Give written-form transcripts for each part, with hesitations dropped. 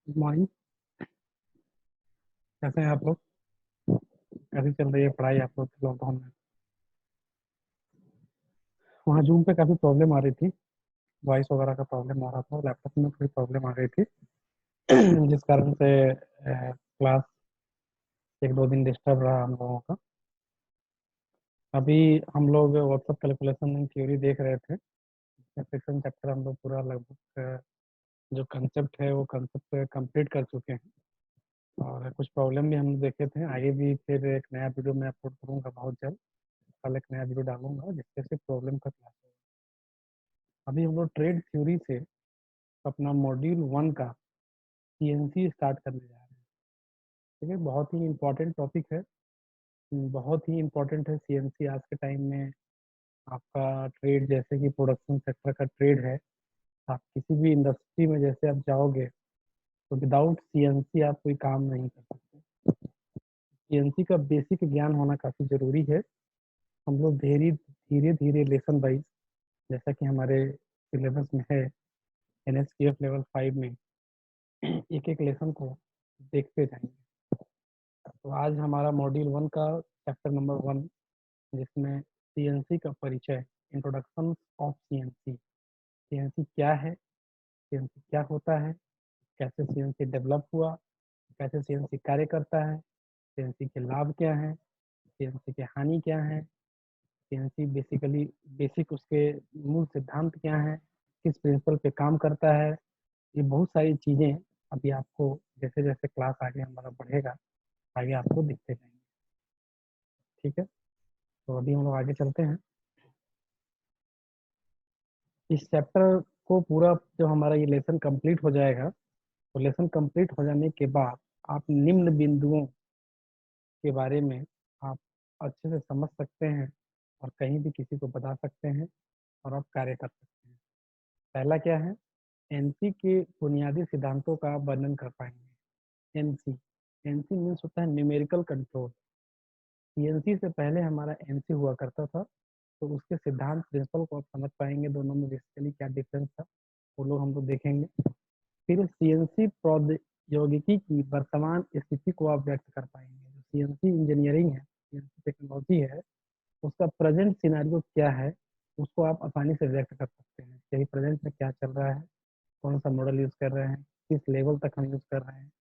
Good morning. कैसे हैं आप लोग? कैसी चल रही है पढ़ाई आप लोग के लॉकडाउन में? वहाँ जूम पे काफ़ी प्रॉब्लम आ रही थी। वॉइस वगैरह का प्रॉब्लम आ रहा था, लैपटॉप में थोड़ी प्रॉब्लम आ गई थी। जिस कारण से क्लास एक दो दिन डिस्टर्ब रहा हम लोगों का। अभी हम लोग व्हाट्सएप कैलकुलेशन थ्योरी देख रहे थे। सेक्शन चैप्टर हम लोग पूरा लगभग जो कंसेप्ट है वो कंसेप्ट कंप्लीट कर चुके हैं। और कुछ प्रॉब्लम भी हम देखे थे। आगे भी फिर एक नया वीडियो मैं अपलोड करूँगा बहुत जल्द। कल एक नया वीडियो डालूंगा जिससे से प्रॉब्लम का क्लास होगा। अभी हम लोग ट्रेड थ्योरी से अपना मॉड्यूल 1 का सीएनसी स्टार्ट करने जा रहे हैं। ठीक है, बहुत ही इम्पोर्टेंट टॉपिक है। बहुत ही इम्पोर्टेंट है सीएनसी आज के टाइम में। आपका ट्रेड जैसे कि प्रोडक्शन सेक्टर का ट्रेड है। आप किसी भी इंडस्ट्री में जैसे आप जाओगे तो विदाउट सीएनसी आप कोई काम नहीं कर सकते। सीएनसी का बेसिक ज्ञान होना काफ़ी ज़रूरी है। हम लोग धीरे धीरे धीरे लेसन वाइज, जैसा कि हमारे सिलेबस में है एनएसक्यूएफ लेवल 5 में, एक एक लेसन को देखते जाएंगे। तो आज हमारा मॉड्यूल 1 का चैप्टर नंबर 1, जिसमें सीएनसी का परिचय, इंट्रोडक्शन ऑफ सीएनसी। सीएनसी क्या है, सीएनसी क्या होता है, कैसे सीएनसी डेवलप हुआ, कैसे सीएनसी कार्य करता है, सीएनसी के लाभ क्या हैं, सीएनसी के हानि क्या है, सीएनसी बेसिकली बेसिक उसके मूल सिद्धांत क्या हैं, किस प्रिंसिपल पे काम करता है। ये बहुत सारी चीज़ें अभी आपको जैसे जैसे क्लास आगे हमारा बढ़ेगा आगे आपको दिखते जाएंगे। ठीक है, तो अभी हम लोग आगे चलते हैं। इस चैप्टर को पूरा जब हमारा ये लेसन कंप्लीट हो जाएगा तो लेसन कंप्लीट हो जाने के बाद आप निम्न बिंदुओं के बारे में आप अच्छे से समझ सकते हैं और कहीं भी किसी को बता सकते हैं और आप कार्य कर सकते हैं। पहला क्या है, एनसी के बुनियादी सिद्धांतों का वर्णन कर पाएंगे। एनसी एनसी मीन्स होता है न्यूमेरिकल कंट्रोल। सीएनसी से पहले हमारा एनसी हुआ करता था, तो उसके सिद्धांत प्रिंसिपल को आप समझ पाएंगे। दोनों में बेसिकली क्या डिफरेंस था वो लोग हम लोग देखेंगे। फिर सीएनसी प्रौद्योगिकी की वर्तमान स्थिति को आप व्यक्त कर पाएंगे। जो सीएनसी इंजीनियरिंग है, सीएनसी टेक्नोलॉजी है, उसका प्रेजेंट सिनारियो क्या है, उसको आप आसानी से व्यक्त कर सकते हैं। यही प्रेजेंट में क्या चल रहा है, कौन सा मॉडल यूज कर रहे हैं, किस लेवल तक हम यूज कर रहे हैं।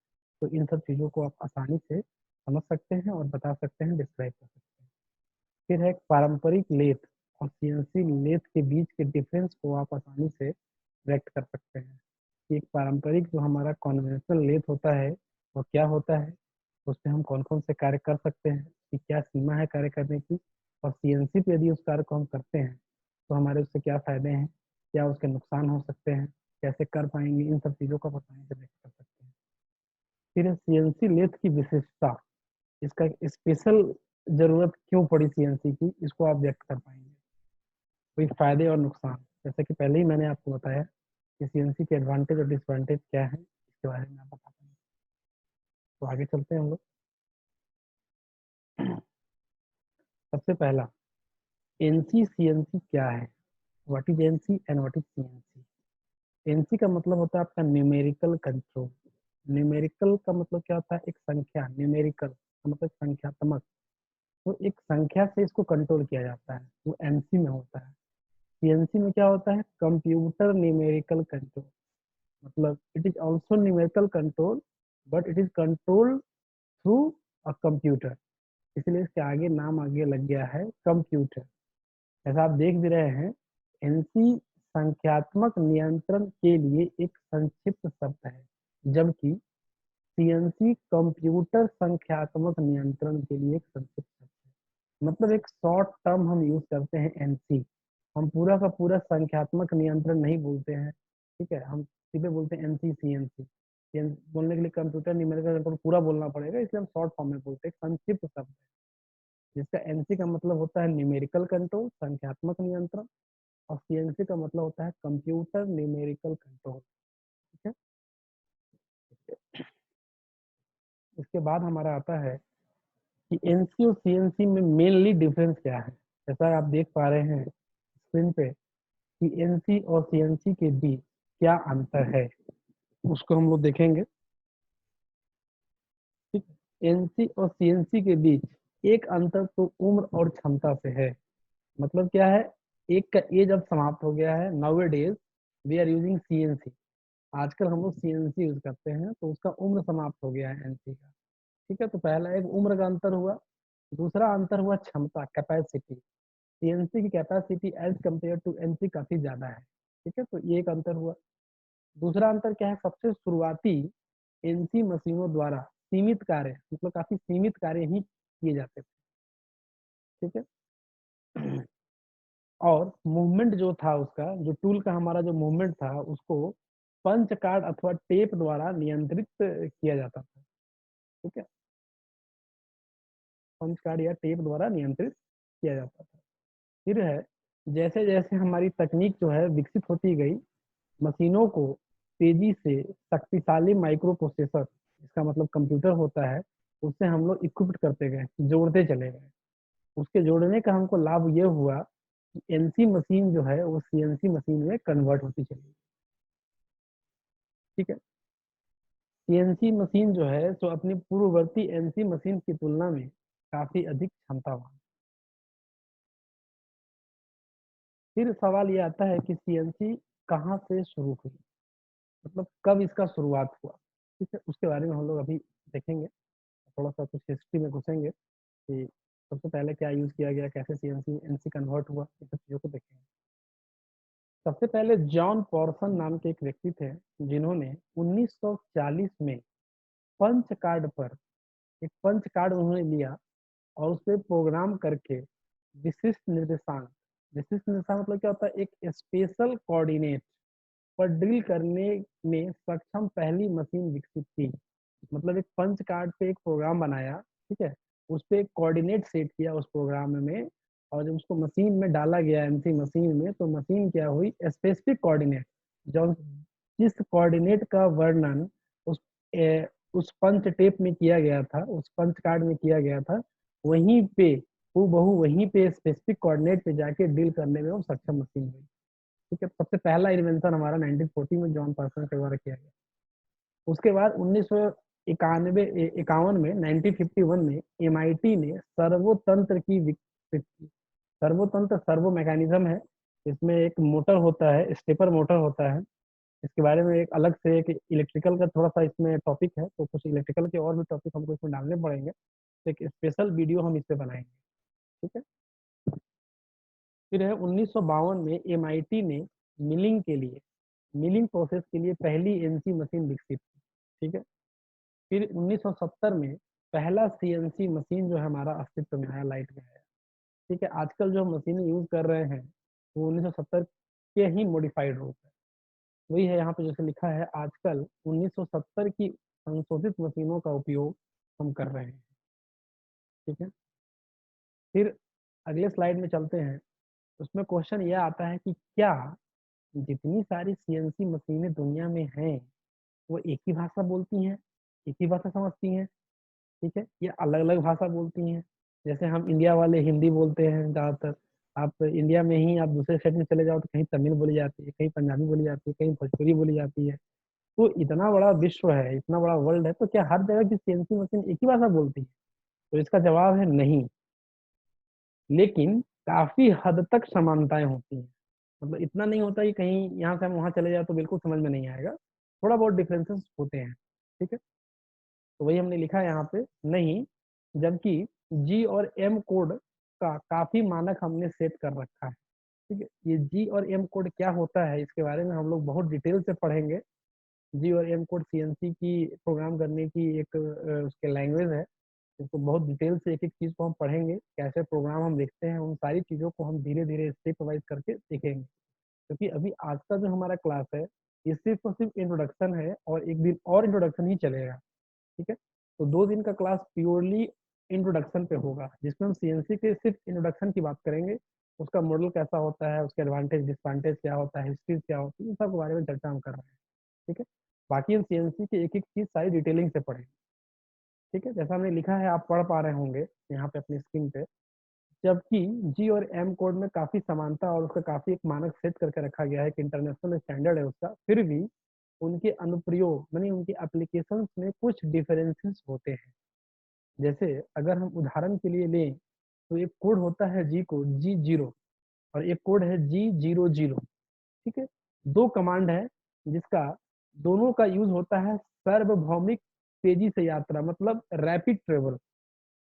तो इन सब चीज़ों को आप आसानी से समझ सकते हैं और बता सकते हैं, डिस्क्राइब कर सकते हैं। फिर है पारंपरिक लेथ और सीएनसी लेथ के बीच के डिफरेंस को आप आसानी से व्यक्त कर सकते हैं कि एक पारंपरिक जो हमारा कन्वेंशनल लेथ होता है वो क्या होता है, उसमें हम कौन कौन से कार्य कर सकते हैं, कि क्या सीमा है कार्य करने की, और सीएनसी पे यदि उस कार्य को हम करते हैं तो हमारे उससे क्या फायदे हैं, क्या उसके नुकसान हो सकते हैं, कैसे कर पाएंगे। इन सब चीज़ों को आप आसानी से व्यक्त कर सकते हैं। फिर सीएनसी लेथ की विशेषता, इसका स्पेशल जरूरत क्यों पड़ी सीएनसी की, इसको आप व्यक्त कर पाएंगे। कोई फायदे और नुकसान, जैसे कि पहले ही मैंने आपको बताया कि सीएनसी के एडवांटेज और डिसएडवांटेज क्या है, इसके बारे में आप बता पाएंगे। तो आगे चलते हैं हम लोग। सबसे पहला, एनसी सीएनसी क्या है, what is NC and what is CNC. NC का मतलब होता है आपका न्यूमेरिकल कंट्रोल। न्यूमेरिकल का मतलब क्या होता है, एक संख्या, न्यूमेरिकल का मतलब संख्यात्मक। तो एक संख्या से इसको कंट्रोल किया जाता है, वो एनसी में होता है। सीएनसी में क्या होता है, कंप्यूटर न्यूमेरिकल कंट्रोल। मतलब it is also numerical control but it is control through a computer, इसलिए इसके आगे नाम आगे लग गया है कंप्यूटर। ऐसा आप देख भी रहे हैं, एनसी संख्यात्मक नियंत्रण के लिए एक संक्षिप्त शब्द है, जबकि सीएनसी कंप्यूटर संख्यात्मक नियंत्रण के लिए एक संक्षिप्त शब्द है। मतलब एक शॉर्ट टर्म हम यूज करते हैं एनसी। हम पूरा का पूरा संख्यात्मक नियंत्रण नहीं बोलते हैं, ठीक है, हम सीधे बोलते हैं एनसी सीएनसी। बोलने के लिए कंप्यूटर न्यूमेरिकल कंट्रोल पूरा बोलना पड़ेगा, इसलिए हम शॉर्ट फॉर्म में बोलते हैं, संक्षिप्त शब्द है। जिसका एनसी का मतलब होता है न्यूमेरिकल कंट्रोल, संख्यात्मक नियंत्रण, और सीएनसी का मतलब होता है कंप्यूटर न्यूमेरिकल कंट्रोल। ठीक है, इसके बाद हमारा आता है कि एनसी और सीएनसी में मेनली डिफरेंस क्या है। जैसा आप देख पा रहे हैं स्क्रीन पे कि एनसी और सीएनसी के बीच क्या अंतर है, उसको हम लोग देखेंगे। एनसी और सीएनसी के बीच एक अंतर तो उम्र और क्षमता से है। मतलब क्या है, एक का एज अब समाप्त हो गया है। Nowadays we are using CNC. आजकल हम लोग सीएनसी यूज करते हैं, तो उसका उम्र समाप्त हो गया है एनसी का। ठीक है, तो पहला एक उम्र का अंतर हुआ। दूसरा अंतर हुआ क्षमता, कैपेसिटी। सीएनसी की capacity as compare to NC काफी ज्यादा है। ठीक है, तो ये एक अंतर हुआ। दूसरा अंतर क्या है, सबसे शुरुआती एनसी मशीनों द्वारा सीमित कार्य, मतलब काफी सीमित कार्य ही किए जाते थे। ठीक है। और मूवमेंट जो था उसका, जो टूल का हमारा जो मूवमेंट था, उसको पंच कार्ड अथवा टेप द्वारा नियंत्रित किया जाता था। ठीक है, पंच कार्ड या टेप द्वारा नियंत्रित किया जाता था। फिर है, जैसे जैसे हमारी तकनीक जो है विकसित होती गई, मशीनों को तेजी से शक्तिशाली माइक्रो प्रोसेसर, इसका मतलब कंप्यूटर होता है, उससे हम लोग इक्विप करते गए, जोड़ते चले गए। उसके जोड़ने का हमको लाभ ये हुआ कि एनसी मशीन जो है वो सीएनसी मशीन में कन्वर्ट होती चली गई। ठीक है, सीएनसी मशीन जो है तो अपनी पूर्ववर्ती एनसी मशीन की तुलना में काफी अधिक क्षमतावान। फिर सवाल ये आता है कि सीएनसी कहाँ से शुरू हुई, मतलब कब इसका शुरुआत हुआ। ठीक है, उसके बारे में हम लोग अभी देखेंगे, थोड़ा सा कुछ हिस्ट्री में घुसेंगे कि सबसे पहले क्या यूज किया गया, कैसे सीएनसी एनसी कन्वर्ट हुआ, इन सब चीजों को देखेंगे। सबसे पहले जॉन पॉर्सन नाम के एक व्यक्ति थे, जिन्होंने 1940 में पंच कार्ड पर एक पंच कार्ड उन्होंने लिया और उस पर प्रोग्राम करके विशिष्ट निर्देशांक मतलब क्या होता है, एक स्पेशल कोऑर्डिनेट पर ड्रिल करने में सक्षम पहली मशीन विकसित की। मतलब एक पंच कार्ड पे एक प्रोग्राम बनाया, ठीक है, उस पर एक कोऑर्डिनेट सेट किया उस प्रोग्राम में, और जब उसको मशीन में डाला गया एमसी मशीन में, तो मशीन क्या हुई, स्पेसिफिक कोऑर्डिनेट, जो जिस कोऑर्डिनेट का वर्णन उस उस पंच टेप में किया गया था, उस पंच कार्ड में किया गया था, वहीं पे हूबहू वहीं पे स्पेसिफिक कोऑर्डिनेट पे जाके डील करने में वो सक्षम मशीन हुई। ठीक है, सबसे पहला इन्वेंशन हमारा 1940 में जॉन पार्सन के द्वारा किया गया। उसके बाद 1991 में 1951 में एमआईटी ने सर्वोतंत्र की विकसित की। सर्वोतंत्र सर्वो मैकेनिज्म है, इसमें एक मोटर होता है, स्टेपर मोटर होता है। इसके बारे में एक अलग से एक इलेक्ट्रिकल का थोड़ा सा इसमें टॉपिक है, तो कुछ इलेक्ट्रिकल के और भी टॉपिक हमको इसमें डालने पड़ेंगे, तो एक स्पेशल वीडियो हम इस पे बनाएंगे। ठीक है। फिर है 1952 में एमआईटी ने मिलिंग के लिए, मिलिंग प्रोसेस के लिए पहली एनसी मशीन विकसित की। ठीक है। फिर 1970 में पहला सीएनसी मशीन जो है हमारा अस्तित्व में आया, लाइट में आया। ठीक है, आजकल जो मशीनें यूज कर रहे हैं वो 1970 के ही मॉडिफाइड रूप है। वही है यहाँ पे जैसे लिखा है, आजकल 1970 की संशोधित मशीनों का उपयोग हम कर रहे हैं। ठीक है। फिर अगले स्लाइड में चलते हैं। उसमें क्वेश्चन यह आता है कि क्या जितनी सारी सीएनसी मशीनें दुनिया में हैं वो एक ही भाषा बोलती हैं, एक ही भाषा समझती हैं, ठीक है, ये अलग अलग भाषा बोलती हैं। जैसे हम इंडिया वाले हिंदी बोलते हैं ज़्यादातर, आप इंडिया में ही आप दूसरे स्टेट में चले जाओ तो कहीं तमिल बोली जाती है, कहीं पंजाबी बोली जाती है, कहीं भोजपुरी बोली जाती है। तो इतना बड़ा विश्व है, इतना बड़ा वर्ल्ड है, तो क्या हर जगह की सीएनसी मशीन एक ही भाषा बोलती है? तो इसका जवाब है नहीं, लेकिन काफी हद तक समानताएं होती हैं। मतलब इतना नहीं होता कि कहीं यहाँ से हम वहां चले जाए तो बिल्कुल समझ में नहीं आएगा, थोड़ा बहुत डिफरेंसेस होते हैं। ठीक है, तो वही हमने लिखा है यहाँ पे नहीं, जबकि जी और एम कोड का काफी मानक हमने सेट कर रखा है। ठीक है, ये जी और एम कोड क्या होता है इसके बारे में हम लोग बहुत डिटेल से पढ़ेंगे। जी और एम कोड सीएनसी की प्रोग्राम करने की एक उसके लैंग्वेज है। इसको बहुत डिटेल से एक एक चीज को हम पढ़ेंगे, कैसे प्रोग्राम हम लिखते हैं, उन सारी चीजों को हम धीरे धीरे स्टेप वाइज करके सीखेंगे। क्योंकि अभी आज का जो हमारा क्लास है ये सिर्फ और सिर्फ इंट्रोडक्शन है, और एक दिन और इंट्रोडक्शन ही चलेगा। ठीक है, तो 2 दिन का क्लास प्योरली इंट्रोडक्शन पे होगा, जिसमें हम सीएनसी के सिर्फ इंट्रोडक्शन की बात करेंगे, उसका मॉडल कैसा होता है, उसके एडवांटेज डिसएडवांटेज क्या होता है, हिस्ट्री क्या होती है, इन सब के बारे में चर्चा हम कर रहे हैं। ठीक है, बाकी हम सीएनसी की एक एक चीज सारी डिटेलिंग से पढ़ेंगे। ठीक है, जैसा हमने लिखा है आप पढ़ पा रहे होंगे यहाँ पे अपनी स्क्रीन पे, जबकि जी और एम कोड में काफी समानता और उसका काफी एक मानक सेट करके रखा गया है कि इंटरनेशनल स्टैंडर्ड है उसका, फिर भी उनके अनुप्रयोग मानी उनके एप्लीकेशंस में कुछ डिफरेंसेस होते हैं। जैसे अगर हम उदाहरण के लिए लें तो एक कोड होता है जी को G0 और एक कोड है G00, ठीक है। दो कमांड है जिसका दोनों का यूज होता है सार्वभौमिक तेजी से यात्रा, मतलब रैपिड ट्रेवल।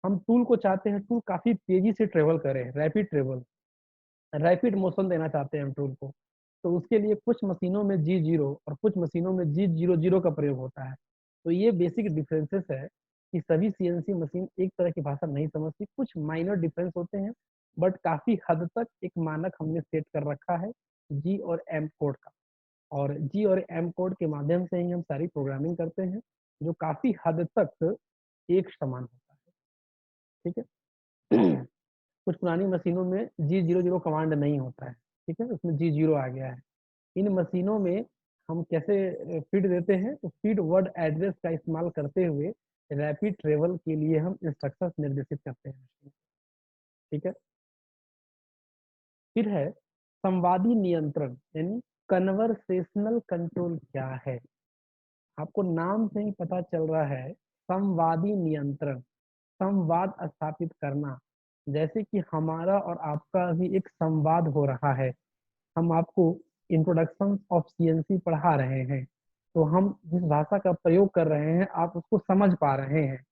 हम टूल को चाहते हैं टूल काफी तेजी से ट्रेवल करे, रैपिड ट्रेवल, रैपिड मोशन देना चाहते हैं हम टूल को। तो उसके लिए कुछ मशीनों में G0 और कुछ मशीनों में G00 का प्रयोग होता है। तो ये बेसिक डिफरेंसेस है कि सभी सीएनसी मशीन एक तरह की भाषा नहीं समझती, कुछ माइनर डिफरेंस होते हैं, बट काफी हद तक एक मानक हमने सेट कर रखा है जी और एम कोड का। और जी और एम कोड के माध्यम से ही हम सारी प्रोग्रामिंग करते हैं, जो काफी हद तक एक समान होता है, ठीक है। कुछ पुरानी मशीनों में G00 कमांड नहीं होता है, ठीक है, उसमें G0 आ गया है। इन मशीनों में हम कैसे फीड देते हैं, तो फीड वर्ड एड्रेस का इस्तेमाल करते हुए रैपिड ट्रेवल के लिए हम इंस्ट्रक्शंस निर्देशित करते हैं, ठीक है। फिर है संवादी नियंत्रण, यानी कन्वर्सेशनल कंट्रोल क्या है। आपको नाम से ही पता चल रहा है, संवादी नियंत्रण, संवाद स्थापित करना। जैसे कि हमारा और आपका अभी एक संवाद हो रहा है, हम आपको इंट्रोडक्शन ऑफ सीएनसी पढ़ा रहे हैं, तो हम जिस भाषा का प्रयोग कर रहे हैं आप उसको समझ पा रहे हैं।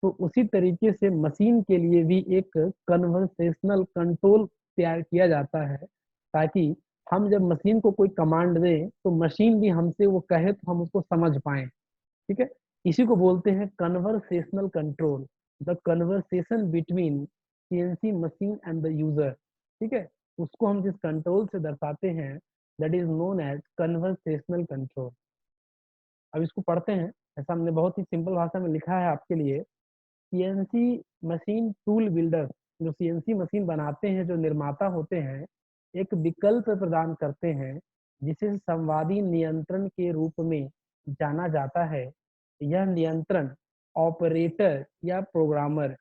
तो उसी तरीके से मशीन के लिए भी एक कन्वर्सेशनल कंट्रोल तैयार किया जाता है, ताकि हम जब मशीन को कोई कमांड दें तो मशीन भी हमसे वो कहे तो हम उसको समझ पाए, ठीक है। इसी को बोलते हैं conversational control, the conversation between CNC machine and the user, ठीक है। उसको हम जिस कंट्रोल से दर्शाते हैं that is known as conversational control. अब इसको पढ़ते हैं, ऐसा हमने बहुत ही सिंपल भाषा में लिखा है आपके लिए। सीएनसी मशीन टूल बिल्डर, जो सीएनसी मशीन बनाते हैं, जो निर्माता होते हैं, एक विकल्प प्रदान करते हैं जिसे संवादी नियंत्रण के रूप में जाना जाता है। यह नियंत्रण ऑपरेटर या प्रोग्रामर,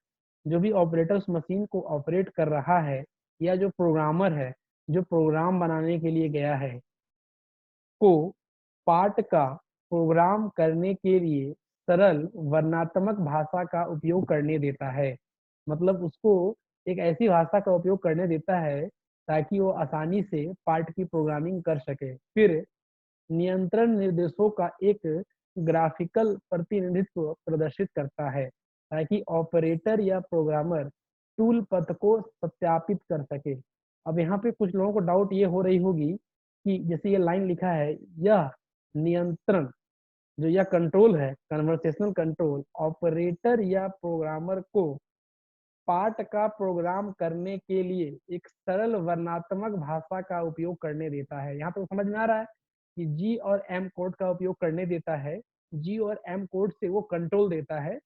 जो भी ऑपरेटर उस मशीन को ऑपरेट कर रहा है, या जो प्रोग्रामर है जो प्रोग्राम बनाने के लिए गया है, को पाठ का प्रोग्राम करने के लिए सरल वर्णात्मक भाषा का उपयोग करने देता है। मतलब उसको एक ऐसी भाषा का उपयोग करने देता है ताकि वो आसानी से पार्ट की प्रोग्रामिंग कर सके। फिर नियंत्रण निर्देशों का एक ग्राफिकल प्रतिनिधित्व प्रदर्शित करता है ताकि ऑपरेटर या प्रोग्रामर टूल पथ को सत्यापित कर सके। अब यहाँ पे कुछ लोगों को डाउट ये हो रही होगी कि जैसे ये लाइन लिखा है, यह नियंत्रण जो यह कंट्रोल है, कन्वर्सेशनल कंट्रोल, ऑपरेटर या प्रोग्रामर को पाठ का प्रोग्राम करने के लिए एक सरल वर्णात्मक भाषा का उपयोग करने देता है। यहाँ पे समझ में आ रहा है कि जी और एम कोड का उपयोग करने देता है। जी और एम कोड से वो कंट्रोल देता है,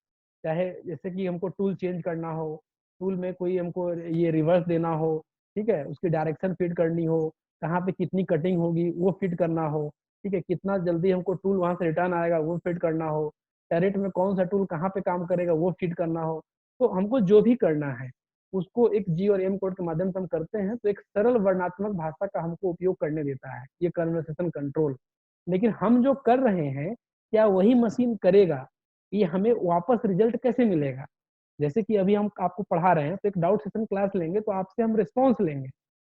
चाहे जैसे कि हमको टूल चेंज करना हो, टूल में कोई हमको ये रिवर्स देना हो, ठीक है, उसकी डायरेक्शन फिट करनी हो, कहाँ पे कितनी कटिंग होगी वो फिट करना हो, ठीक है, कितना जल्दी हमको टूल वहां से रिटर्न आएगा वो फिट करना हो, टैरेट में कौन सा टूल कहाँ पे काम करेगा वो फिट करना हो। तो हमको जो भी करना है उसको एक जी और एम कोड के माध्यम से हम करते हैं, तो एक सरल वर्णात्मक भाषा का हमको उपयोग करने देता है ये कन्वर्सेशन कंट्रोल। लेकिन हम जो कर रहे हैं क्या वही मशीन करेगा, ये हमें वापस रिजल्ट कैसे मिलेगा। जैसे कि अभी हम आपको पढ़ा रहे हैं तो एक डाउट सेशन क्लास लेंगे तो आपसे हम रिस्पॉन्स लेंगे,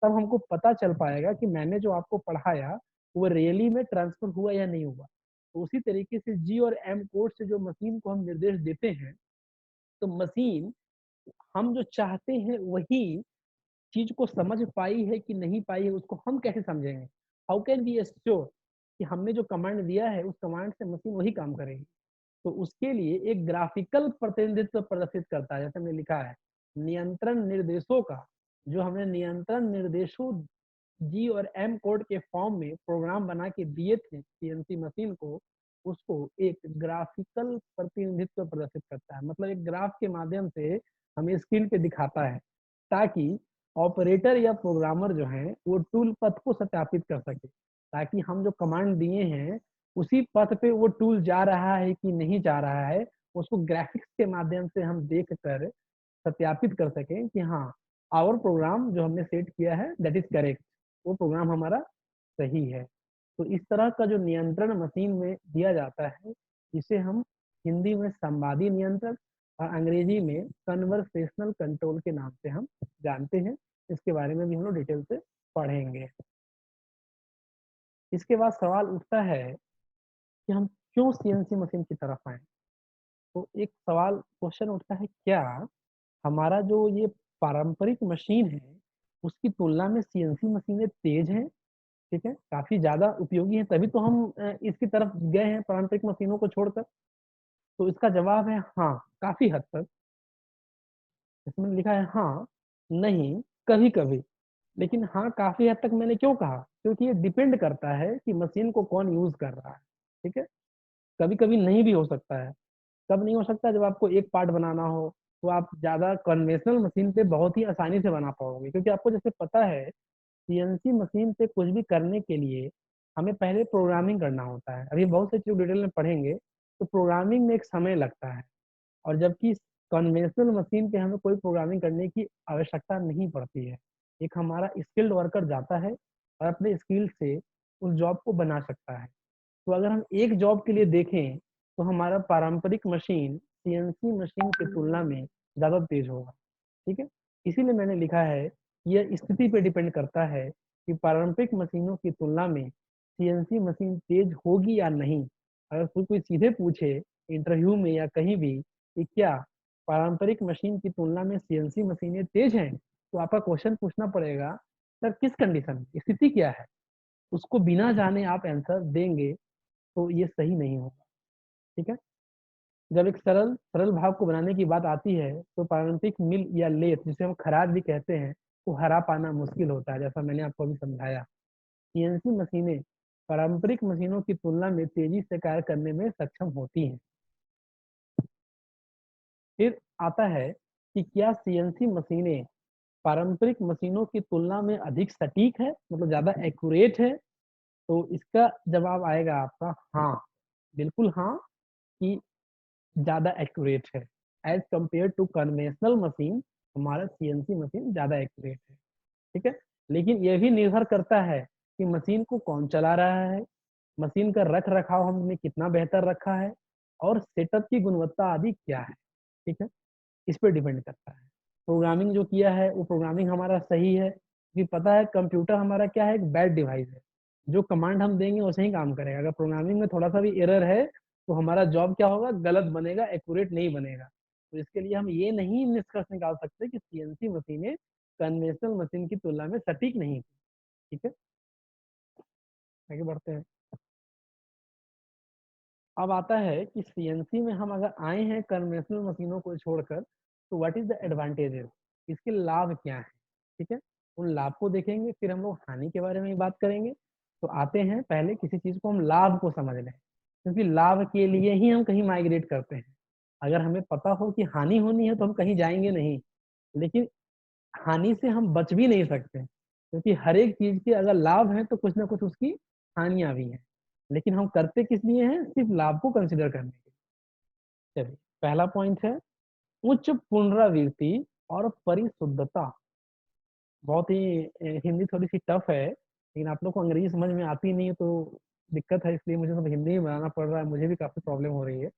तब हमको पता चल पाएगा कि मैंने जो आपको पढ़ाया वो रियली में ट्रांसफर हुआ या नहीं हुआ। तो उसी तरीके से जी और एम कोड से जो मशीन को हम निर्देश देते हैं, तो मशीन हम जो चाहते हैं वही चीज को समझ पाई है कि नहीं पाई है, उसको हम कैसे समझेंगे। हाउ कैन बी श्योर कि हमने जो कमांड दिया है उस कमांड से मशीन वही काम करेगी। तो उसके लिए एक ग्राफिकल प्रतिनिधित्व प्रदर्शित करता है, जैसे हमने लिखा है नियंत्रण निर्देशों का, जो हमने नियंत्रण निर्देशों जी और एम कोड के फॉर्म में प्रोग्राम बना के दिए थे सीएनसी मशीन को, उसको एक ग्राफिकल प्रतिनिधित्व प्रदर्शित करता है, मतलब एक ग्राफ के माध्यम से हमें स्क्रीन पे दिखाता है, ताकि ऑपरेटर या प्रोग्रामर जो है वो टूल पथ को सत्यापित कर सके, ताकि हम जो कमांड दिए हैं उसी पथ पे वो टूल जा रहा है कि नहीं जा रहा है, उसको ग्राफिक्स के माध्यम से हम देख कर सत्यापित कर सकें कि हाँ आवर प्रोग्राम जो हमने सेट किया है दैट इज करेक्ट, वो प्रोग्राम हमारा सही है। तो इस तरह का जो नियंत्रण मशीन में दिया जाता है, इसे हम हिंदी में संवादी नियंत्रण और अंग्रेजी में कन्वर्सेशनल कंट्रोल के नाम से हम जानते हैं। इसके बारे में भी हम लोग डिटेल से पढ़ेंगे। इसके बाद सवाल उठता है कि हम क्यों सीएनसी मशीन की तरफ आए। तो एक सवाल क्वेश्चन उठता है, क्या हमारा जो ये पारंपरिक मशीन है उसकी तुलना में सीएनसी मशीनें तेज हैं, ठीक है, काफी ज्यादा उपयोगी है, तभी तो हम इसकी तरफ गए हैं पारंपरिक मशीनों को छोड़कर। तो इसका जवाब है हाँ, काफी हद तक। इसमें लिखा है हाँ, नहीं, कभी कभी। लेकिन हाँ काफी हद तक मैंने क्यों कहा, क्योंकि ये डिपेंड करता है कि मशीन को कौन यूज कर रहा है, ठीक है। कभी कभी नहीं भी हो सकता है। कब नहीं हो सकता, जब आपको एक पार्ट बनाना हो तो आप ज्यादा कन्वेंशनल मशीन पे बहुत ही आसानी से बना पाओगे, क्योंकि आपको जैसे पता है सीएनसी मशीन से कुछ भी करने के लिए हमें पहले प्रोग्रामिंग करना होता है। अभी बहुत से चीज डिटेल में पढ़ेंगे, तो प्रोग्रामिंग में एक समय लगता है। और जबकि कन्वेंशनल मशीन पे हमें कोई प्रोग्रामिंग करने की आवश्यकता नहीं पड़ती है। एक हमारा स्किल्ड वर्कर जाता है और अपने स्किल से उस जॉब को बना सकता है। तो अगर हम एक जॉब के लिए देखें तो हमारा पारंपरिक मशीन सीएनसी मशीन की तुलना में ज्यादा तेज होगा, ठीक है। इसीलिए मैंने लिखा है, यह स्थिति पे डिपेंड करता है कि पारंपरिक मशीनों की तुलना में सीएनसी मशीन तेज होगी या नहीं। अगर कोई सीधे पूछे इंटरव्यू में या कहीं भी कि क्या पारंपरिक मशीन की तुलना में सीएनसी मशीनें तेज हैं, तो आपका क्वेश्चन पूछना पड़ेगा, सर किस कंडीशन में, स्थिति क्या है। उसको बिना जाने आप आंसर देंगे तो ये सही नहीं होगा, ठीक है। जब एक सरल सरल भाव को बनाने की बात आती है तो पारंपरिक मिल या लेथ, जिसे हम खराद भी कहते हैं, को हरा पाना मुश्किल होता है, जैसा मैंने आपको अभी समझाया। सीएनसी मशीनें पारंपरिक मशीनों की तुलना में तेजी से कार्य करने में सक्षम होती हैं। फिर आता है कि क्या सीएनसी मशीनें पारंपरिक मशीनों की तुलना में अधिक सटीक है, मतलब ज्यादा एक्यूरेट है। तो इसका जवाब आएगा आपका हाँ, बिल्कुल हाँ, कि ज्यादा एक्यूरेट है। As compare to conventional machine हमारा सीएनसी मशीन ज्यादा एक्यूरेट है, ठीक है। लेकिन यह भी निर्भर करता है कि मशीन को कौन चला रहा है, मशीन का रख रखाव हमने कितना बेहतर रखा है, और सेटअप की गुणवत्ता आदि क्या है, ठीक है। इस पर डिपेंड करता है। प्रोग्रामिंग जो किया है वो प्रोग्रामिंग हमारा सही है, क्योंकि पता है कंप्यूटर हमारा क्या है, एक बैड डिवाइस है। जो कमांड हम देंगे वैसे ही काम करेगा। अगर प्रोग्रामिंग में थोड़ा सा भी एरर है तो हमारा जॉब क्या होगा, गलत बनेगा, एक्यूरेट नहीं बनेगा। तो इसके लिए हम ये नहीं निष्कर्ष निकाल सकते कि सीएनसी मशीनें कन्वेंशनल मशीन की तुलना में सटीक नहीं थी, ठीक है। आगे बढ़ते हैं। अब आता है कि सीएनसी में हम अगर आए हैं कन्वेंशनल मशीनों को छोड़कर, तो व्हाट इज द एडवांटेजेस, इसके लाभ क्या है, ठीक है। उन लाभ को देखेंगे, फिर हम लोग हानि के बारे में बात करेंगे। तो आते हैं, पहले किसी चीज को हम लाभ को समझ लें, क्योंकि लाभ के लिए ही हम कहीं माइग्रेट करते हैं। अगर हमें पता हो कि हानि होनी है तो हम कहीं जाएंगे नहीं। लेकिन हानि से हम बच भी नहीं सकते, क्योंकि हर एक चीज के अगर लाभ है तो कुछ ना कुछ उसकी हानियां भी हैं। लेकिन हम करते किस लिए हैं, सिर्फ लाभ को कंसिडर करने के लिए। चलिए, पहला पॉइंट है उच्च पुनरावृत्ति और परिशुद्धता। बहुत ही हिंदी थोड़ी सी टफ है, लेकिन आप लोग को अंग्रेजी समझ में आती नहीं है तो दिक्कत है, इसलिए मुझे सब हिंदी में बनाना पड़ रहा है, मुझे भी काफी प्रॉब्लम हो रही है।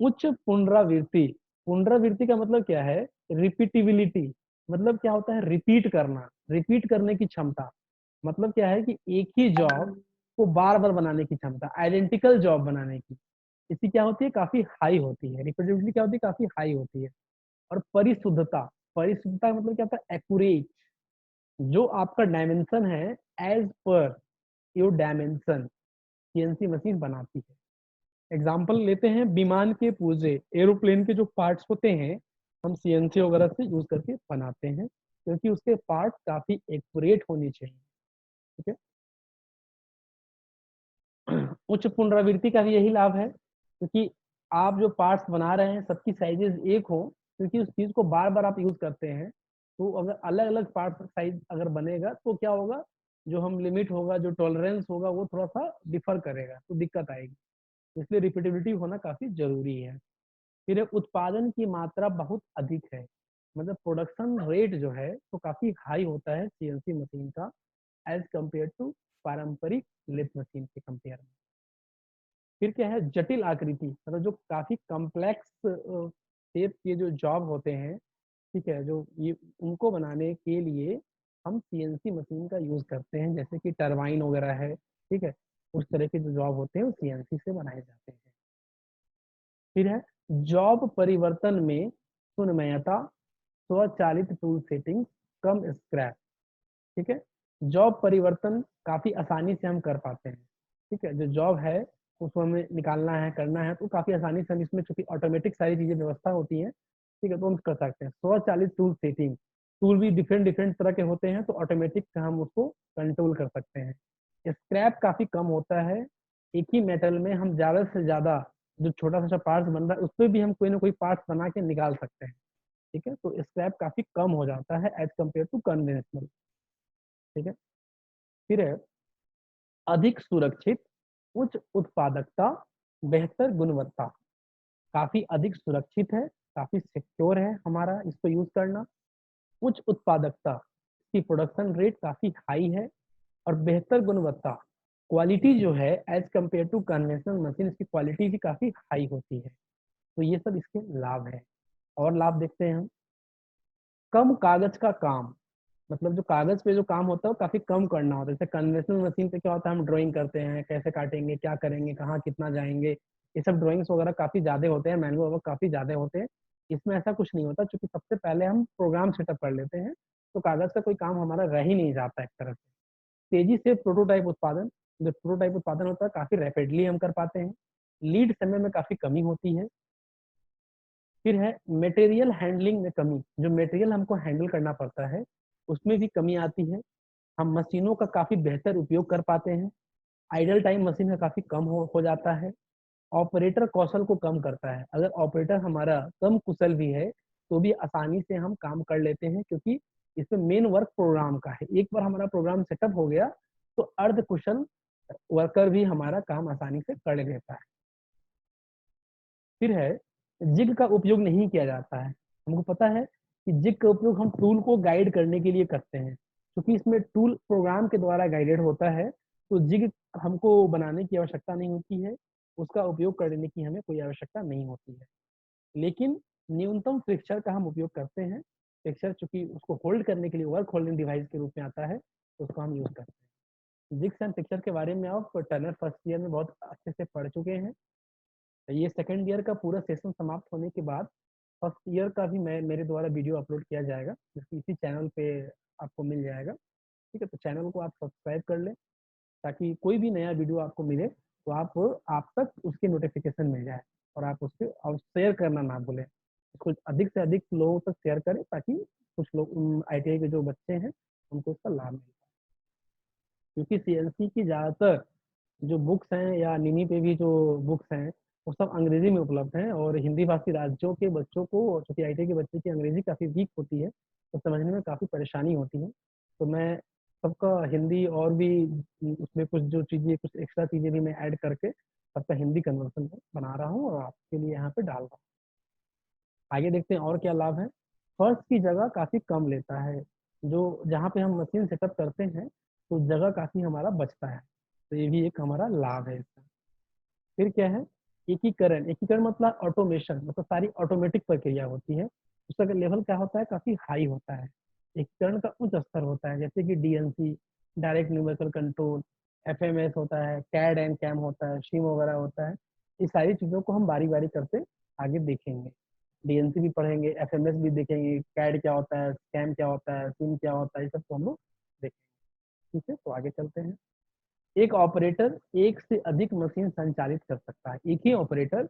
उच्च पुनरावृत्ति, पुनरावृत्ति का मतलब क्या है, रिपीटिबिलिटी। मतलब क्या होता है, रिपीट करना, रिपीट करने की क्षमता। मतलब क्या है कि एक ही जॉब को बार बार बनाने की क्षमता, आइडेंटिकल जॉब बनाने की, इसकी क्या होती है, काफी हाई होती है। रिपीटेबिलिटी क्या होती है, काफी हाई होती है। और परिशुद्धता, परिशुद्धता का मतलब क्या होता है, एक्यूरेट। जो आपका डायमेंशन है, as per your dimension CNC machine बनाती है। एग्जाम्पल लेते हैं, विमान के पुर्जे, एरोप्लेन के जो पार्ट्स होते हैं, हम सीएनसी वगैरह से यूज करके बनाते हैं, क्योंकि उसके पार्ट काफी एक्यूरेट होने चाहिए, ठीक है। उच्च पुनरावृत्ति का भी यही लाभ है, क्योंकि आप जो पार्ट्स बना रहे हैं सबकी साइजेस एक हो, क्योंकि उस चीज को बार बार आप यूज करते हैं। तो अगर अलग अलग पार्ट साइज अगर बनेगा तो क्या होगा, जो हम लिमिट होगा, जो टॉलरेंस होगा, वो थोड़ा सा डिफर करेगा, तो दिक्कत आएगी। इसलिए रिपीटेबिलिटी होना काफी जरूरी है। फिर उत्पादन की मात्रा बहुत अधिक है, मतलब प्रोडक्शन रेट जो है तो काफी हाई होता है सीएनसी मशीन का, एज कंपेयर टू पारंपरिक लेथ मशीन के कंपेयर में। फिर क्या है, जटिल आकृति, मतलब जो काफी कॉम्प्लेक्स शेप के जो जॉब होते हैं, ठीक है, जो ये उनको बनाने के लिए हम सीएनसी मशीन का यूज करते हैं, जैसे कि टरबाइन वगैरह है, ठीक है, उस तरह के जो जॉब होते हैं वो सीएनसी से बनाए जाते हैं। फिर है जॉब परिवर्तन में सुनमयता, स्वचालित टूल सेटिंग, कम स्क्रैप, ठीक है। जॉब परिवर्तन काफी आसानी से हम कर पाते हैं, ठीक है, जो जॉब है उसको हमें निकालना है, करना है, तो काफी आसानी से हम इसमें, चूंकि ऑटोमेटिक सारी चीजें व्यवस्था होती है, ठीक है, तो हम कर सकते हैं। स्वचालित टूल सेटिंग, टूल भी डिफरेंट डिफरेंट तरह के होते हैं, तो ऑटोमेटिक हम उसको कंट्रोल कर सकते हैं। स्क्रैप काफी कम होता है, एक ही मेटल में हम ज्यादा से ज्यादा जो छोटा सा पार्ट बन रहा है उस पर भी हम कोई ना कोई पार्ट बना के निकाल सकते हैं, ठीक है, तो स्क्रैप काफी कम हो जाता है एज कम्पेयर टू कन्वेंशनल, ठीक है। फिर है अधिक सुरक्षित, उच्च उत्पादकता, बेहतर गुणवत्ता, काफी अधिक सुरक्षित है, काफी सिक्योर है हमारा इसको यूज करना। उच्च उत्पादकता, इसकी प्रोडक्शन रेट काफी हाई है, और बेहतर गुणवत्ता, क्वालिटी जो है as compare to conventional machine, इसकी क्वालिटी भी काफी हाई होती है। तो ये सब इसके लाभ है। और लाभ देखते हैं हम, कम कागज का काम, मतलब जो कागज पे जो काम होता है वो काफी कम करना होता है। जैसे कन्वेंशनल मशीन पे क्या होता है, हम ड्राइंग करते हैं, कैसे काटेंगे, क्या करेंगे, कहाँ कितना जाएंगे, ये सब ड्राइंग्स वगैरह काफी ज्यादा होते हैं, मैनुअल वगैरह काफी ज्यादा होते हैं। इसमें ऐसा कुछ नहीं होता, क्योंकि सबसे पहले हम प्रोग्राम सेटअप कर लेते हैं, तो कागज का कोई काम हमारा रह ही नहीं जाता एक तरह से। तेजी से प्रोटोटाइप उत्पादन, जो प्रोटोटाइप उत्पादन होता है काफी रैपिडली हम कर पाते हैं। लीड समय में काफी कमी होती है। फिर है मटेरियल हैंडलिंग में कमी, जो मटेरियल हमको हैंडल करना पड़ता है उसमें भी कमी आती है। हम मशीनों का काफी बेहतर उपयोग कर पाते हैं। आइडल टाइम मशीन का काफी कम हो जाता है। ऑपरेटर कौशल को कम करता है, अगर ऑपरेटर हमारा कम कुशल भी है तो भी आसानी से हम काम कर लेते हैं, क्योंकि इसमें मेन वर्क प्रोग्राम का है। एक बार हमारा प्रोग्राम सेटअप हो गया तो अर्ध कुशल वर्कर भी हमारा काम आसानी से कर लेता है। फिर है जिग का उपयोग नहीं किया जाता है। हमको पता है कि जिग का उपयोग हम टूल को गाइड करने के लिए करते हैं, क्योंकि इसमें टूल प्रोग्राम के द्वारा गाइडेड होता है, तो जिग हमको बनाने की आवश्यकता नहीं होती है, उसका उपयोग करने की हमें कोई आवश्यकता नहीं होती है। लेकिन न्यूनतम फिक्सचर का हम उपयोग करते हैं। फिक्सचर चूंकि उसको होल्ड करने के लिए वर्क होल्डिंग डिवाइस के रूप में आता है, तो उसको हम यूज करते हैं। जिग्स एंड फिक्सचर के बारे में आप टर्नर फर्स्ट ईयर में बहुत अच्छे से पढ़ चुके हैं। ये सेकंड ईयर का पूरा सेशन समाप्त होने के बाद फर्स्ट ईयर का भी मैं मेरे द्वारा वीडियो अपलोड किया जाएगा, जो इसी चैनल पे आपको मिल जाएगा, ठीक है। तो चैनल को आप सब्सक्राइब कर लें, ताकि कोई भी नया वीडियो आपको मिले तो आप तक उसकी नोटिफिकेशन मिल जाए, और आप उसके और शेयर करना ना भूलें। इसको अधिक से अधिक लोगों तक शेयर करें, ताकि कुछ लोग आईटीआई के जो बच्चे हैं उनको इसका लाभ मिले, क्योंकि सीएनसी की ज़्यादातर जो बुक्स हैं या निमी पे भी जो बुक्स हैं वो सब अंग्रेजी में उपलब्ध हैं, और हिंदी भाषी राज्यों के बच्चों को, चूँकि आईटीआई के बच्चे की अंग्रेजी काफ़ी वीक होती है, तो समझने में काफ़ी परेशानी होती है। तो मैं सबका हिंदी और भी उसमें कुछ जो चीज़ें, कुछ एक्स्ट्रा चीज़ें भी मैं ऐड करके सबका हिंदी कन्वर्सन बना रहा हूँ और आपके लिए यहाँ पे डाल रहा हूँ। आगे देखते हैं और क्या लाभ है। फर्श की जगह काफ़ी कम लेता है, जो जहाँ पे हम मशीन सेटअप करते हैं तो जगह काफ़ी हमारा बचता है, तो ये भी एक हमारा लाभ है इसका। फिर क्या है, एकीकरण। एकीकरण मतलब ऑटोमेशन, मतलब सारी ऑटोमेटिक प्रक्रिया होती है, उसका लेवल क्या होता है, काफी हाई होता है। एकीकरण का उच्च स्तर होता है, जैसे कि DNC, direct numerical control, FMS होता है, कैड एंड कैम होता है, शिम वगैरह होता है। इस सारी चीजों को हम बारी बारी करते आगे देखेंगे। डीएनसी भी पढ़ेंगे, एफएमएस भी देखेंगे, कैड क्या होता है, कैम क्या होता है, सिम क्या होता है, ये सब को हम लोग देखेंगे। ठीक है, तो आगे चलते हैं। एक ऑपरेटर एक से अधिक मशीन संचालित कर सकता है। एक ही ऑपरेटर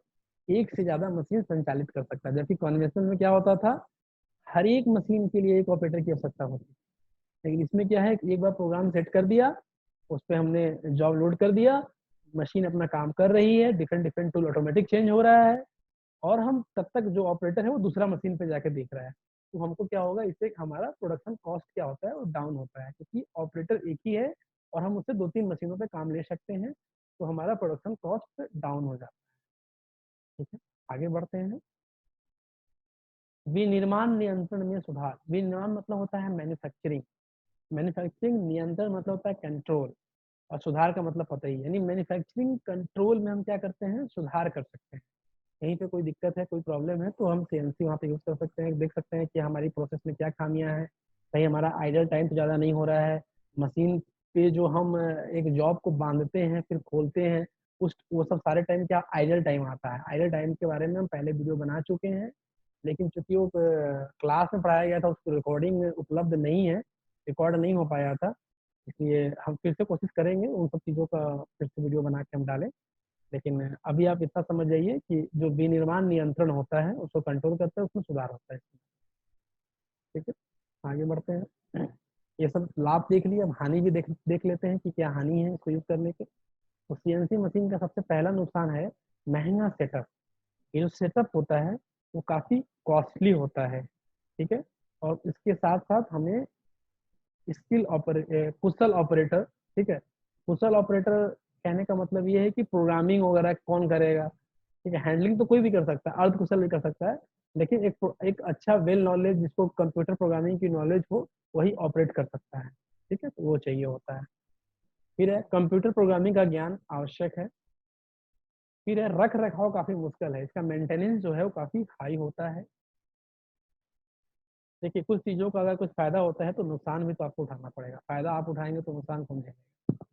एक से ज्यादा मशीन संचालित कर सकता है, जबकि कन्वेंशनल में क्या होता था, हर एक मशीन के लिए एक ऑपरेटर की आवश्यकता होती है। लेकिन इसमें क्या है, एक बार प्रोग्राम सेट कर दिया, उस पर हमने जॉब लोड कर दिया, मशीन अपना काम कर रही है, different different tool automatic change हो रहा है, और हम तब तक जो ऑपरेटर है वो दूसरा मशीन पे जाके देख रहा है। तो हमको क्या होगा, इससे हमारा प्रोडक्शन कॉस्ट क्या होता है वो डाउन होता है, क्योंकि ऑपरेटर एक ही है और हम उससे 2-3 मशीनों पे काम ले सकते हैं, तो हमारा प्रोडक्शन कॉस्ट डाउन हो जाता है। ठीक है, आगे बढ़ते हैं। विनिर्माण नियंत्रण में सुधार। विनिर्माण मतलब होता है मैन्युफैक्चरिंग, मैन्युफैक्चरिंग नियंत्रण मतलब होता है कंट्रोल, और सुधार का मतलब पता ही है, यानी मैन्युफैक्चरिंग कंट्रोल में हम क्या करते हैं, सुधार कर सकते हैं। कहीं पे कोई दिक्कत है, कोई प्रॉब्लम है, तो हम सीएनसी वहाँ पे यूज़ कर सकते हैं, देख सकते हैं कि हमारी प्रोसेस में क्या खामियां हैं, कहीं हमारा आइडल टाइम तो ज़्यादा नहीं हो रहा है, मशीन पे जो हम एक जॉब को बांधते हैं फिर खोलते हैं, उस वो सब सारे टाइम क्या आइडल टाइम आता है। आइडल टाइम के बारे में हम पहले वीडियो बना चुके हैं, लेकिन चूंकि वो क्लास में पढ़ाया गया था, उसकी रिकॉर्डिंग उपलब्ध नहीं है, रिकॉर्ड नहीं हो पाया था, इसलिए हम फिर से कोशिश करेंगे उन सब चीज़ों का फिर से वीडियो बना के हम डालें। लेकिन अभी आप इतना समझ जाइए कि जो विनिर्माण नियंत्रण होता है उसको कंट्रोल करता है, उसमें सुधार होता है। ठीक है, आगे बढ़ते हैं। ये सब लाभ देख लिए, अब हानि भी देख देख लेते हैं कि क्या हानि है इसको यूज करने के। तो सीएनसी मशीन का सबसे पहला नुकसान है महंगा सेटअप। ये जो सेटअप होता है वो काफी कॉस्टली होता है। ठीक है, और इसके साथ साथ हमें कुशल ऑपरेटर, ठीक है, कुशल ऑपरेटर कहने का मतलब ये है कि प्रोग्रामिंग वगैरह कौन करेगा। ठीक है, हैंडलिंग तो कोई भी कर सकता है, अर्ध कुशल भी कर सकता है, लेकिन एक अच्छा वेल नॉलेज जिसको कंप्यूटर प्रोग्रामिंग की नॉलेज हो वही ऑपरेट कर सकता है। ठीक है, तो वो चाहिए होता है। फिर है कंप्यूटर प्रोग्रामिंग का ज्ञान आवश्यक है। फिर है रख रखाव काफी मुश्किल है, इसका मेंटेनेंस जो है वो काफी हाई होता है। देखिए, कुछ चीजों का अगर कुछ फायदा होता है तो नुकसान भी तो आपको उठाना पड़ेगा, फायदा आप उठाएंगे तो नुकसान कौन झेलेगा।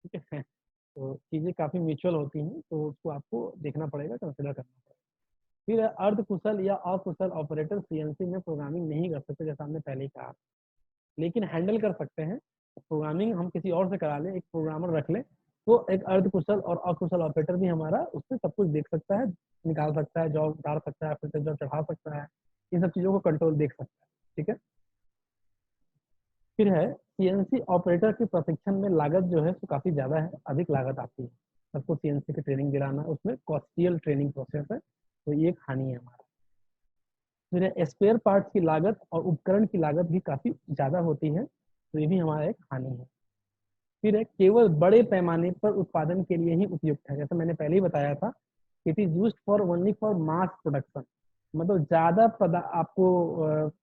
ठीक है, तो चीजें काफी म्यूचुअल होती हैं, तो उसको आपको देखना पड़ेगा, कंसिडर करना पड़ेगा। फिर अर्ध कुशल या अकुशल ऑपरेटर सीएनसी में प्रोग्रामिंग नहीं कर सकते, जैसा हमने पहले ही कहा, लेकिन हैंडल कर सकते हैं। प्रोग्रामिंग हम किसी और से करा लें, एक प्रोग्रामर रख लें, तो एक अर्ध कुशल और अकुशल ऑपरेटर भी हमारा उससे सब कुछ देख सकता है, निकाल सकता है, जॉब उतार सकता है, फिर से जॉब चढ़ा सकता है, इन सब चीजों को कंट्रोल देख सकता है। ठीक है, फिर है सीएनसी ऑपरेटर के प्रशिक्षण में लागत जो है तो काफी ज्यादा है, अधिक लागत आती है सबको सीएनसी की ट्रेनिंग दिलाना, उसमें कॉस्टियल ट्रेनिंग प्रोसेस है, तो ये एक हानि है हमारा। फिर स्पेयर पार्ट्स की लागत और उपकरण की लागत भी काफी ज्यादा होती है, तो ये भी हमारा एक हानि है। फिर है केवल बड़े पैमाने पर उत्पादन के लिए ही उपयुक्त है, जैसे मैंने पहले ही बताया था, it is used for only for mass production, मतलब ज्यादा आपको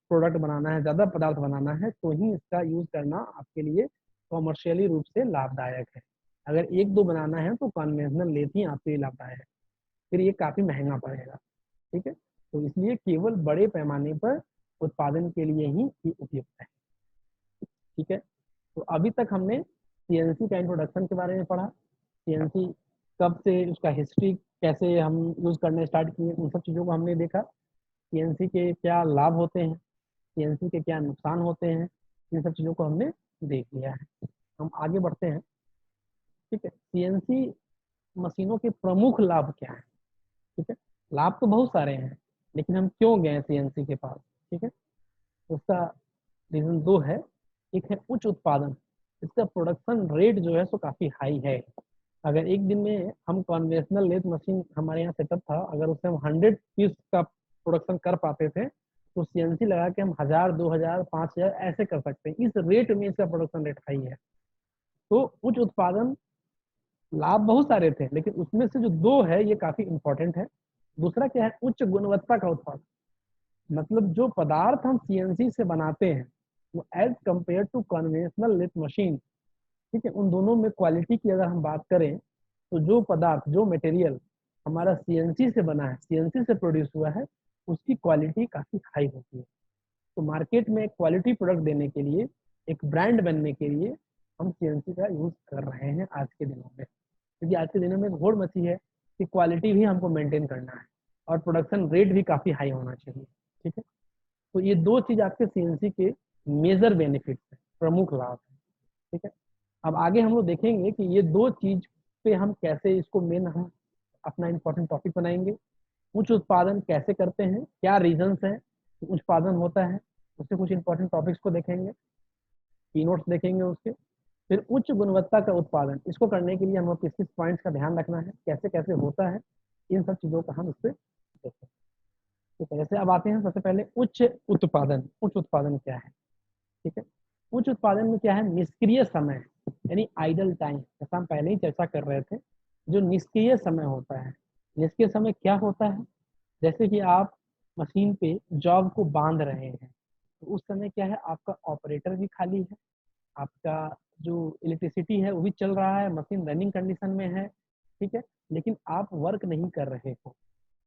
प्रोडक्ट बनाना है, ज्यादा पदार्थ बनाना है तो ही इसका यूज करना आपके लिए कॉमर्शियली रूप से लाभदायक है। अगर एक दो बनाना है तो कन्वेंशनल लेथ ही आपके लिए लाभदायक है, फिर ये काफी महंगा पड़ेगा। ठीक है, तो इसलिए केवल बड़े पैमाने पर उत्पादन के लिए ही उपयुक्त है। ठीक है, तो अभी तक हमने सीएनसी का इंट्रोडक्शन के बारे में पढ़ा, सीएनसी कब से, उसका हिस्ट्री कैसे हम यूज करने स्टार्ट किए, उन सब चीज़ों को हमने देखा। सीएनसी के क्या लाभ होते हैं, सीएनसी के क्या नुकसान होते हैं, इन सब चीज़ों को हमने देख लिया है। हम आगे बढ़ते हैं। ठीक है, सीएनसी मशीनों के प्रमुख लाभ क्या है। ठीक है, लाभ तो बहुत सारे हैं, लेकिन हम क्यों गए सीएनसी के पास। ठीक है, उसका रीजन दो है। एक है उच्च उत्पादन, इसका प्रोडक्शन रेट जो है सो काफी हाई है। अगर एक दिन में हम कन्वेंशनल लेथ मशीन हमारे यहाँ सेटअप था, अगर उससे हम 100 पीस का प्रोडक्शन कर पाते थे, तो सीएनसी लगा के हम 1000, 2000, 5000 ऐसे कर सकते हैं, इस रेट में इसका प्रोडक्शन रेट हाई है। तो उच्च उत्पादन लाभ बहुत सारे थे, लेकिन उसमें से जो दो है ये काफी इंपॉर्टेंट है। दूसरा क्या है, उच्च गुणवत्ता का उत्पादन, मतलब जो पदार्थ हम सीएनसी से बनाते हैं वो as compare to conventional lathe machine, ठीक है, उन दोनों में क्वालिटी की अगर हम बात करें, तो जो पदार्थ, जो मटेरियल हमारा सीएनसी से बना है, सीएनसी से प्रोड्यूस हुआ है, उसकी क्वालिटी काफी हाई होती है। तो मार्केट में क्वालिटी प्रोडक्ट देने के लिए, एक ब्रांड बनने के लिए हम सीएनसी का यूज कर रहे हैं आज के दिनों में, क्योंकि आज के दिनों में घोड़ मची है कि क्वालिटी भी हमको मेंटेन करना है और प्रोडक्शन रेट भी काफी हाई होना चाहिए। ठीक है, तो ये दो चीज आपके सीएनसी के मेजर बेनिफिट्स है, प्रमुख लाभ है। ठीक है, अब आगे हम लोग देखेंगे कि ये दो चीज पे हम कैसे इसको मेन हम अपना इंपॉर्टेंट टॉपिक बनाएंगे। उच्च उत्पादन कैसे करते हैं, क्या रीजंस हैं कि उच्च उत्पादन होता है, उससे कुछ इंपॉर्टेंट टॉपिक्स को देखेंगे, की नोट्स देखेंगे उसके। फिर उच्च गुणवत्ता का उत्पादन, इसको करने के लिए हमें किस किस पॉइंट्स का ध्यान रखना है, कैसे कैसे होता है, इन सब चीजों का हम इससे देखेंगे। ठीक है, जैसे अब आते हैं सबसे पहले उच्च उत्पादन। उच्च उत्पादन क्या है। ठीक है, उच्च उत्पादन में क्या है, निष्क्रिय समय यानी आइडल टाइम, जैसा हम पहले ही चर्चा कर रहे थे, जो निष्क्रिय समय होता है। निष्क्रिय समय क्या होता है, जैसे कि आप मशीन पे जॉब को बांध रहे हैं, तो उस समय क्या है, आपका ऑपरेटर भी खाली है, आपका जो इलेक्ट्रिसिटी है वो भी चल रहा है, मशीन रनिंग कंडीशन में है। ठीक है, लेकिन आप वर्क नहीं कर रहे हो,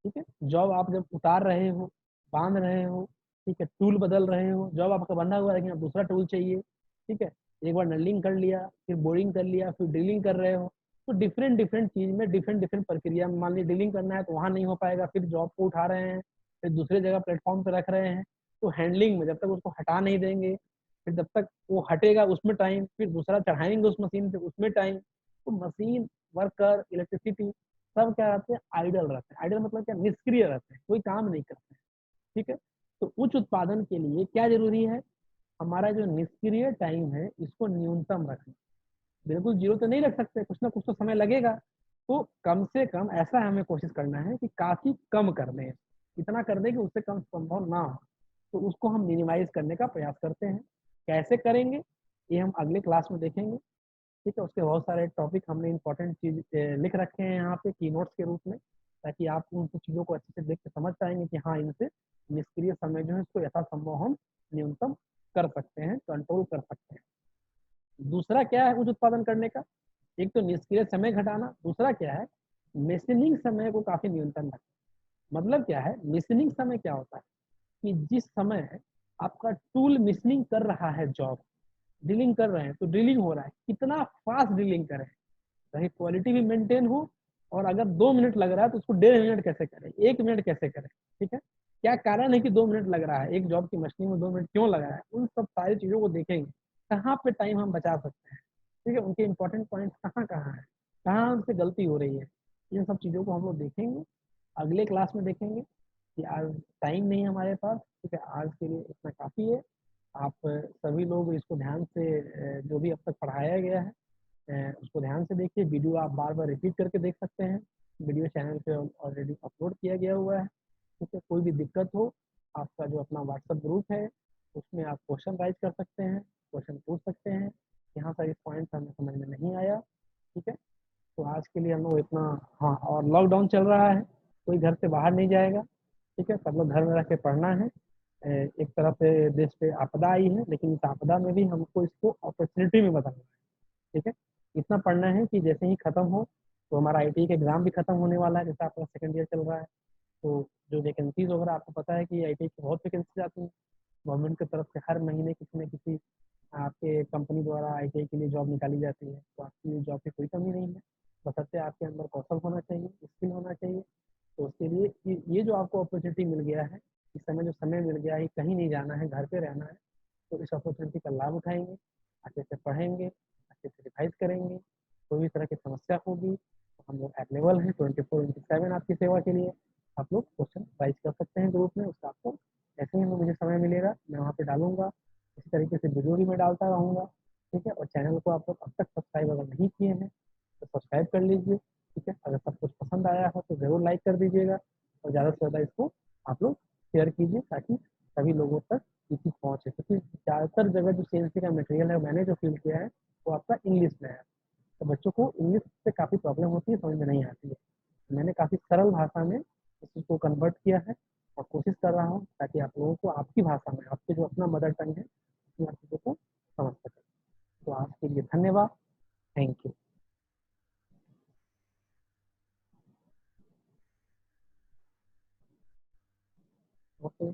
ठीक है। जॉब आप जब उतार रहे हो, बांध रहे हो, ठीक है, टूल बदल रहे हो, जॉब आपका बंधा हुआ है लेकिन अब दूसरा टूल चाहिए, ठीक है, एक बार नलिंग कर लिया, फिर बोरिंग कर लिया, फिर ड्रिलिंग कर रहे हो, तो डिफरेंट डिफरेंट चीज में डिफरेंट डिफरेंट प्रक्रिया में, मान लीजिए ड्रिलिंग करना है तो वहां नहीं हो पाएगा, फिर जॉब को उठा रहे हैं, फिर दूसरे जगह प्लेटफॉर्म पे रख रहे हैं, तो हैंडलिंग में जब तक उसको हटा नहीं देंगे, फिर जब तक वो हटेगा उसमें टाइम, फिर दूसरा चढ़ाएंगे उस मशीन पे उसमें टाइम, तो मशीन, वर्कर, इलेक्ट्रिसिटी सब क्या रहते हैं, आइडल रहते हैं। आइडल मतलब क्या, निष्क्रिय रहते हैं, कोई काम नहीं करते हैं, ठीक है। तो उच्च उत्पादन के लिए क्या जरूरी है, हमारा जो निष्क्रिय टाइम है इसको न्यूनतम रखना। बिल्कुल जीरो तो नहीं रख सकते, कुछ ना कुछ तो समय लगेगा, तो कम से कम ऐसा हमें कोशिश करना है कि काफी कम कर दें, इतना कर दें कि उससे कम संभव ना हो, तो उसको हम मिनिमाइज करने का प्रयास करते हैं। कैसे करेंगे ये हम अगले क्लास में देखेंगे, ठीक है। उसके बहुत सारे टॉपिक हमने इंपॉर्टेंट चीज लिख रखे हैं यहाँ पे की नोट्स के रूप में, ताकि आप उन कुछ चीज़ों को अच्छे से देख के समझ पाएंगे कि हाँ, इनसे निष्क्रिय समय जो है इसको यथासंभव हम न्यूनतम कर सकते हैं, कंट्रोल कर सकते हैं। दूसरा क्या है उच्च उत्पादन करने का, एक तो निष्क्रिय समय घटाना, दूसरा क्या है, मशीनिंग समय को काफी न्यूनतम रखना। मतलब क्या है, मशीनिंग समय क्या होता है कि जिस समय आपका टूल मशीनिंग कर रहा है, जॉब ड्रिलिंग कर रहे हैं तो ड्रिलिंग हो रहा है, कितना फास्ट ड्रिलिंग करें ताकि क्वालिटी भी मेंटेन हो, और अगर 2 मिनट लग रहा है तो उसको 1.5 मिनट कैसे करें, 1 मिनट कैसे करें, ठीक है। क्या कारण है कि 2 मिनट लग रहा है, एक जॉब की मशीन में 2 मिनट क्यों लग रहा है, उन सब सारी चीजों को देखेंगे, कहाँ पे टाइम हम बचा सकते हैं, ठीक है, उनके इंपॉर्टेंट पॉइंट कहाँ कहाँ है, कहाँ हमसे गलती हो रही है, इन सब चीजों को हम लोग देखेंगे, अगले क्लास में देखेंगे। कि आज टाइम नहीं है हमारे पास, ठीक है, आज के लिए इतना काफी है। आप सभी लोग इसको ध्यान से जो भी अब तक पढ़ाया गया है उसको ध्यान से देखिए, वीडियो आप बार बार रिपीट करके देख सकते हैं, वीडियो चैनल पे ऑलरेडी अपलोड किया गया हुआ है, ठीक है। कोई भी दिक्कत हो, आपका जो अपना व्हाट्सएप ग्रुप है उसमें आप क्वेश्चन राइज कर सकते हैं, क्वेश्चन पूछ सकते हैं, यहाँ पर इस पॉइंट हमें समझ में नहीं आया, ठीक है। तो आज के लिए हम लोग इतना, हाँ, और लॉकडाउन चल रहा है, कोई घर से बाहर नहीं जाएगा, ठीक है, सब लोग घर में रह के पढ़ना है। एक तरफ से देश पे आपदा आई है, लेकिन इस आपदा में भी हमको इसको अपॉर्चुनिटी में बदलना है, ठीक है। इतना पढ़ना है कि जैसे ही खत्म हो, तो हमारा आईटी का एग्जाम भी खत्म होने वाला है, जैसे आपका सेकंड ईयर चल रहा है, तो जो वैकेंसीज वगैरह आपको पता है कि आईटी की बहुत वैकेंसीज आती हैं, गवर्नमेंट की तरफ से हर महीने किसी न किसी आपके कंपनी द्वारा आईटीआई के लिए जॉब निकाली जाती है, तो आपकी जॉब की कोई कमी नहीं है, बशर्ते आपके अंदर कौशल होना चाहिए, स्किल होना चाहिए। तो उसके लिए ये जो आपको अपॉर्चुनिटी मिल गया है, इस समय जो समय मिल गया है, कहीं नहीं जाना है, घर पे रहना है, तो इस अपॉर्चुनिटी का लाभ उठाएंगे, अच्छे से पढ़ेंगे, अच्छे से रिवाइज करेंगे, कोई भी तरह की समस्या होगी तो हम लोग अवेलेबल हैं 24/7 आपकी सेवा के लिए। आप लोग क्वेश्चन राइज कर सकते हैं ग्रुप में, उसका आपको जैसे ही मुझे समय मिलेगा मैं वहाँ पे डालूंगा, इसी तरीके से वीडियो भी मैं डालता रहूँगा, ठीक है। और चैनल को आप लोग अब तक सब्सक्राइब अगर नहीं किए हैं तो सब्सक्राइब कर लीजिए, ठीक है। अगर सब कुछ पसंद आया हो तो ज़रूर लाइक कर दीजिएगा, और ज़्यादा से ज़्यादा इसको आप लोग शेयर कीजिए, ताकि सभी लोगों तक ये चीज़ पहुँचे, क्योंकि ज़्यादातर जगह जो सीएनसी का मटेरियल है मैंने जो फील किया है वो आपका इंग्लिश में है, तो बच्चों को इंग्लिश से काफ़ी प्रॉब्लम होती है, समझ में नहीं आती है। मैंने काफ़ी सरल भाषा में इस चीज़ को कन्वर्ट किया है, और कोशिश कर रहा हूँ ताकि आप लोगों को आपकी भाषा में, आपके जो अपना मदर टंग है, उसमें आप चीज़ों को समझ सकें। तो आज के लिए धन्यवाद, थैंक यू। ओके।